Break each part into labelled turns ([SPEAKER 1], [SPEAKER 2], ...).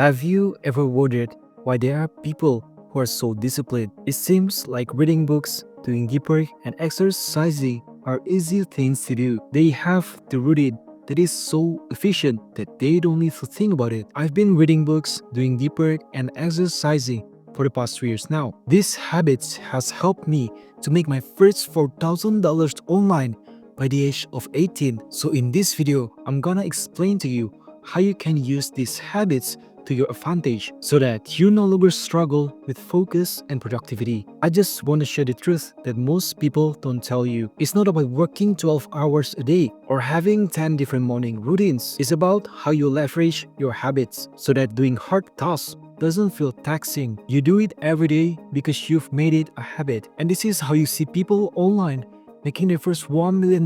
[SPEAKER 1] Have you ever wondered why there are people who are so disciplined? It seems like reading books, doing deep work, and exercising are easy things to do. They have the routine that is so efficient that they don't need to think about it. I've been reading books, doing deep work, and exercising for the past 3 years now. These habits has helped me to make my first $4,000 online by the age of 18. So in this video, I'm gonna explain to you how you can use these habits to your advantage so that you no longer struggle with focus and productivity. I just want to share the truth that most people don't tell you. It's not about working 12 hours a day or having 10 different morning routines. It's about how you leverage your habits so that doing hard tasks doesn't feel taxing. You do it every day because you've made it a habit. And this is how you see people online making their first $1 million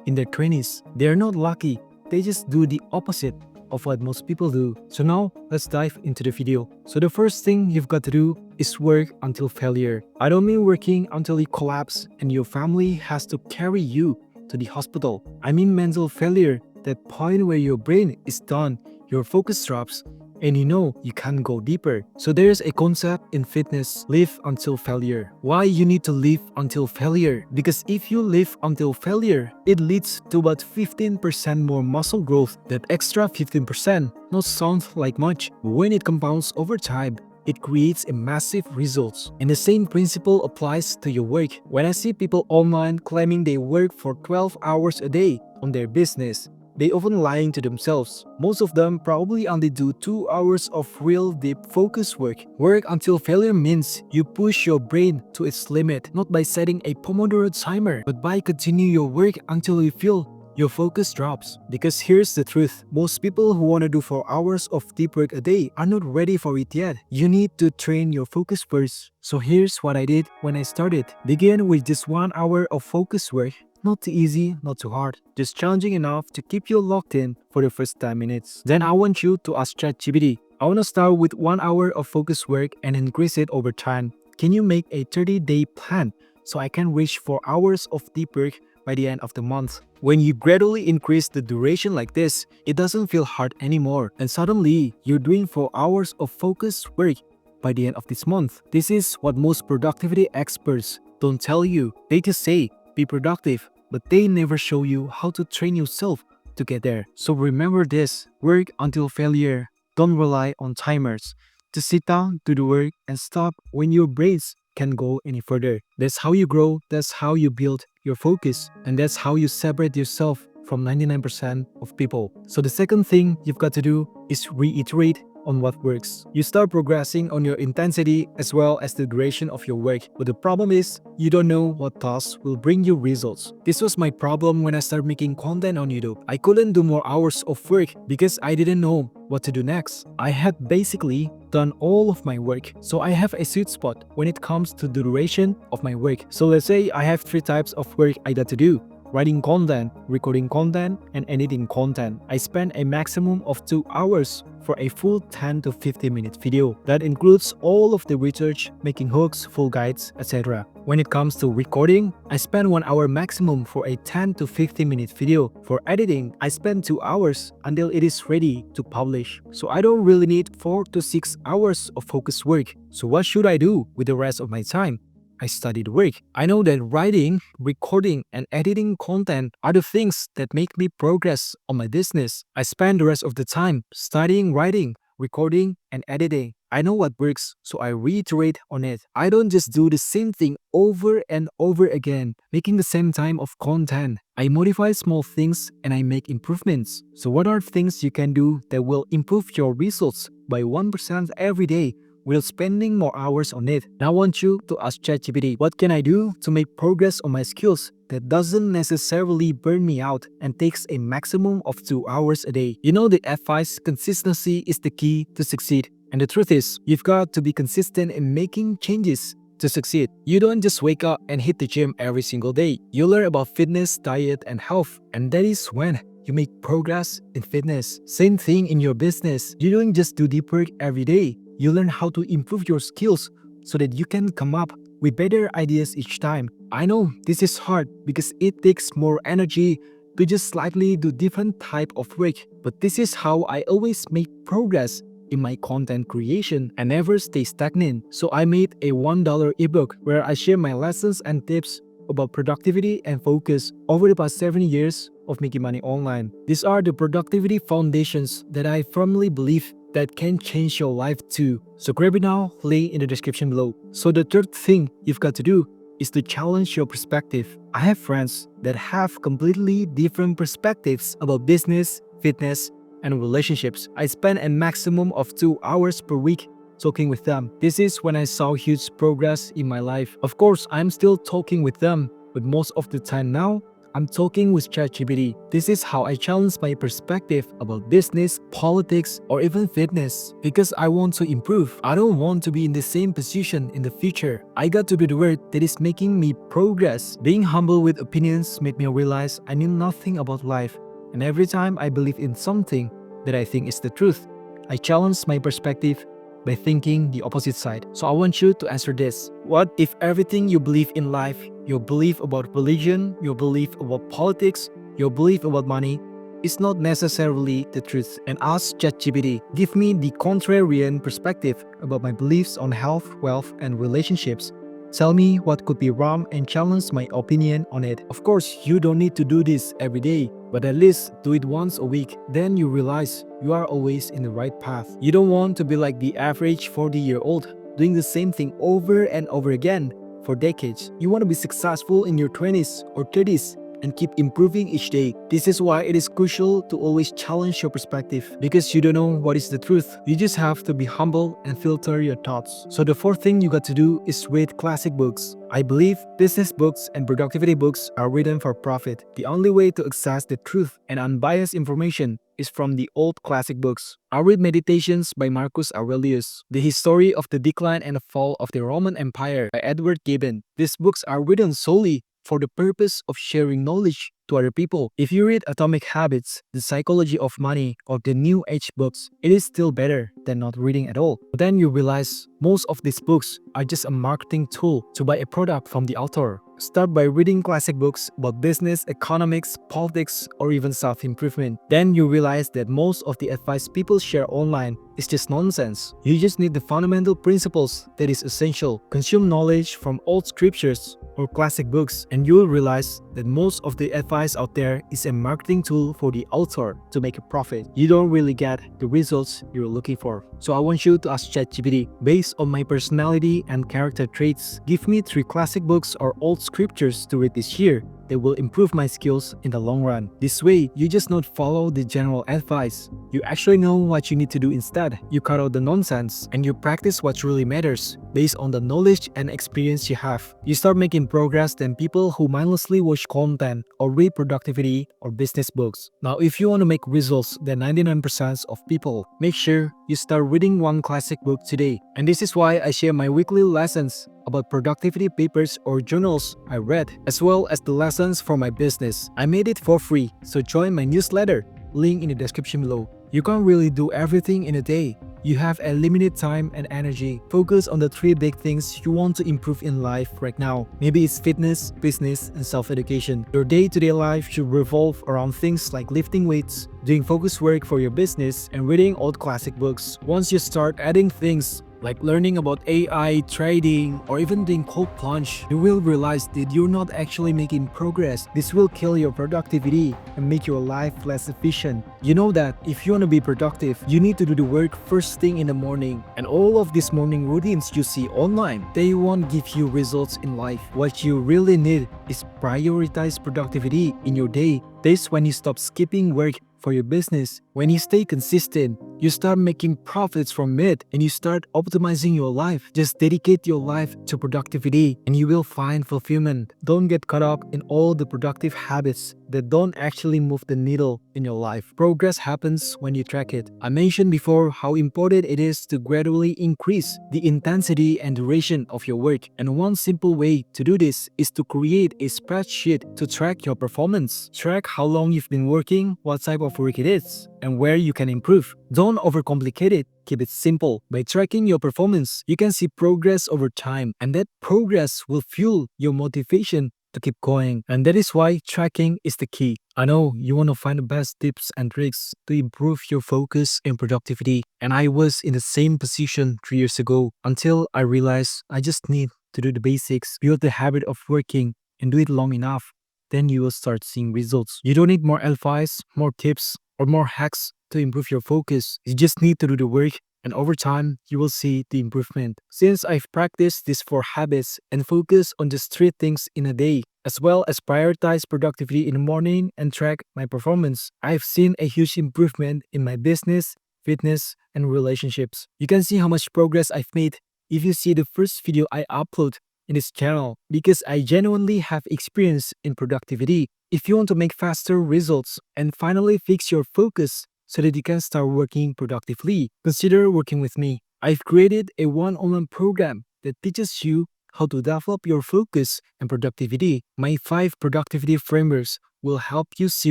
[SPEAKER 1] in their 20s. They're not lucky, they just do the opposite of what most people do. So now let's dive into the video. So the first thing you've got to do is work until failure. I don't mean working until you collapse and your family has to carry you to the hospital. I mean mental failure, that point where your brain is done, your focus drops, and you know you can't go deeper. So there's a concept in fitness, live until failure. Why you need to live until failure? Because if you live until failure, it leads to about 15% more muscle growth. That extra 15% not sound like much, but when it compounds over time, it creates a massive results. And the same principle applies to your work. When I see people online claiming they work for 12 hours a day on their business, they often lying to themselves. Most of them probably only do 2 hours of real deep focus work. Work until failure means you push your brain to its limit, not by setting a Pomodoro timer, but by continuing your work until you feel your focus drops. Because here's the truth, most people who want to do 4 hours of deep work a day are not ready for it yet. You need to train your focus first. So here's what I did when I started. Begin with just 1 hour of focus work. Not too easy, not too hard, just challenging enough to keep you locked in for the first 10 minutes. Then I want you to ask ChatGPT. I want to start with 1 hour of focus work and increase it over time. Can you make a 30-day plan so I can reach 4 hours of deep work by the end of the month? When you gradually increase the duration like this, it doesn't feel hard anymore. And suddenly, you're doing 4 hours of focused work by the end of this month. This is what most productivity experts don't tell you. They just say, be productive, but they never show you how to train yourself to get there. So remember this, work until failure. Don't rely on timers. Just sit down, do the work, and stop when your brains can't go any further. That's how you grow, that's how you build your focus, and that's how you separate yourself from 99% of people. So the second thing you've got to do is reiterate on what works. You start progressing on your intensity as well as the duration of your work. But the problem is, you don't know what tasks will bring you results. This was my problem when I started making content on YouTube. I couldn't do more hours of work because I didn't know what to do next. I had basically done all of my work. So I have a sweet spot when it comes to the duration of my work. So let's say I have 3 types of work I got to do: writing content, recording content, and editing content. I spend a maximum of 2 hours for a full 10 to 15 minute video. That includes all of the research, making hooks, full guides, etc. When it comes to recording, I spend 1 hour maximum for a 10 to 15 minute video. For editing, I spend 2 hours until it is ready to publish. So I don't really need 4 to 6 hours of focused work. So what should I do with the rest of my time? I studied work. I know that writing, recording, and editing content are the things that make me progress on my business. I spend the rest of the time studying writing, recording, and editing. I know what works, so I reiterate on it. I don't just do the same thing over and over again, making the same time of content. I modify small things and I make improvements. So what are things you can do that will improve your results by 1% every day without spending more hours on it? Now I want you to ask ChatGPT, what can I do to make progress on my skills that doesn't necessarily burn me out and takes a maximum of 2 hours a day? You know, the advice, consistency is the key to succeed. And the truth is, you've got to be consistent in making changes to succeed. You don't just wake up and hit the gym every single day. You learn about fitness, diet, and health, and that is when you make progress in fitness. Same thing in your business. You don't just do deep work every day. You learn how to improve your skills so that you can come up with better ideas each time. I know this is hard because it takes more energy to just slightly do different type of work, but this is how I always make progress in my content creation and never stay stagnant. So I made a $1 ebook where I share my lessons and tips about productivity and focus over the past 7 years of making money online. These are the productivity foundations that I firmly believe that can change your life too. So grab it now, link in the description below. So the third thing you've got to do is to challenge your perspective. I have friends that have completely different perspectives about business, fitness, and relationships. I spend a maximum of 2 hours per week talking with them. This is when I saw huge progress in my life. Of course, I'm still talking with them, but most of the time now, I'm talking with ChatGPT. This is how I challenge my perspective about business, politics, or even fitness. Because I want to improve. I don't want to be in the same position in the future. I got to do the work that is making me progress. Being humble with opinions made me realize I knew nothing about life. And every time I believe in something that I think is the truth, I challenge my perspective by thinking the opposite side. So I want you to answer this. What if everything you believe in life, your belief about religion, your belief about politics, your belief about money, is not necessarily the truth? And ask ChatGPT, give me the contrarian perspective about my beliefs on health, wealth, and relationships. Tell me what could be wrong and challenge my opinion on it. Of course, you don't need to do this every day, but at least do it once a week. Then you realize you are always in the right path. You don't want to be like the average 40-year-old, doing the same thing over and over again for decades. You want to be successful in your 20s or 30s and keep improving each day. This is why it is crucial to always challenge your perspective, because you don't know what is the truth. You just have to be humble and filter your thoughts. So the fourth thing you got to do is read classic books. I believe business books and productivity books are written for profit. The only way to access the truth and unbiased information is from the old classic books. I read Meditations by Marcus Aurelius, The History of the Decline and Fall of the Roman Empire by Edward Gibbon. These books are written solely for the purpose of sharing knowledge to other people. If you read Atomic Habits, The Psychology of Money, or the New Age books, it is still better than not reading at all. But then you realize most of these books are just a marketing tool to buy a product from the author. Start by reading classic books about business, economics, politics, or even self-improvement. Then you realize that most of the advice people share online is just nonsense. You just need the fundamental principles that is essential. Consume knowledge from old scriptures or classic books, and you will realize that most of the advice out there is a marketing tool for the author to make a profit. You don't really get the results you're looking for. So I want you to ask ChatGPT, based on my personality and character traits, give me 3 classic books or old scriptures to read this year that will improve my skills in the long run. This way, you just not follow the general advice. You actually know what you need to do instead. You cut out the nonsense and you practice what really matters based on the knowledge and experience you have. You start making progress than people who mindlessly watch content or read productivity or business books. Now, if you want to make results than 99% of people, make sure you start reading 1 classic book today. And this is why I share my weekly lessons about productivity papers or journals I read, as well as the lessons for my business. I made it for free, so join my newsletter, link in the description below. You can't really do everything in a day. You have a limited time and energy. Focus on the 3 big things you want to improve in life right now. Maybe it's fitness, business, and self-education. Your day-to-day life should revolve around things like lifting weights, doing focus work for your business, and reading old classic books. Once you start adding things like learning about AI, trading, or even doing cold plunge, you will realize that you're not actually making progress. This will kill your productivity and make your life less efficient. You know that if you want to be productive, you need to do the work first thing in the morning. And all of these morning routines you see online, they won't give you results in life. What you really need is prioritize productivity in your day. This is when you stop skipping work for your business. When you stay consistent, you start making profits from it and you start optimizing your life. Just dedicate your life to productivity and you will find fulfillment. Don't get caught up in all the productive habits that don't actually move the needle in your life. Progress happens when you track it. I mentioned before how important it is to gradually increase the intensity and duration of your work. And one simple way to do this is to create a spreadsheet to track your performance. Track how long you've been working, what type of work it is, and where you can improve. Don't overcomplicate it. Keep it simple. By tracking your performance, you can see progress over time, and that progress will fuel your motivation to keep going. And that is why tracking is the key. I know you want to find the best tips and tricks to improve your focus and productivity. And I was in the same position 3 years ago until I realized I just need to do the basics, build the habit of working, and do it long enough. Then you will start seeing results. You don't need more advice, more tips, or more hacks to improve your focus. You just need to do the work, and over time, you will see the improvement. Since I've practiced these 4 habits and focus on just 3 things in a day, as well as prioritize productivity in the morning and track my performance, I've seen a huge improvement in my business, fitness, and relationships. You can see how much progress I've made if you see the first video I upload in this channel because I genuinely have experience in productivity. If you want to make faster results and finally fix your focus so that you can start working productively, consider working with me. I've created a one-on-one program that teaches you how to develop your focus and productivity. My 5 productivity frameworks will help you see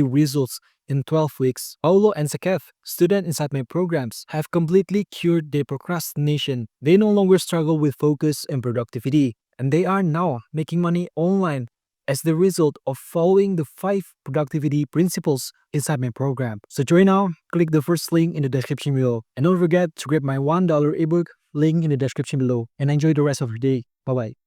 [SPEAKER 1] results in 12 weeks. Paulo and Saketh, students inside my programs, have completely cured their procrastination. They no longer struggle with focus and productivity, and they are now making money online as the result of following the 5 productivity principles inside my program. So join now, click the first link in the description below, and don't forget to grab my $1 ebook link in the description below, and enjoy the rest of your day. Bye bye.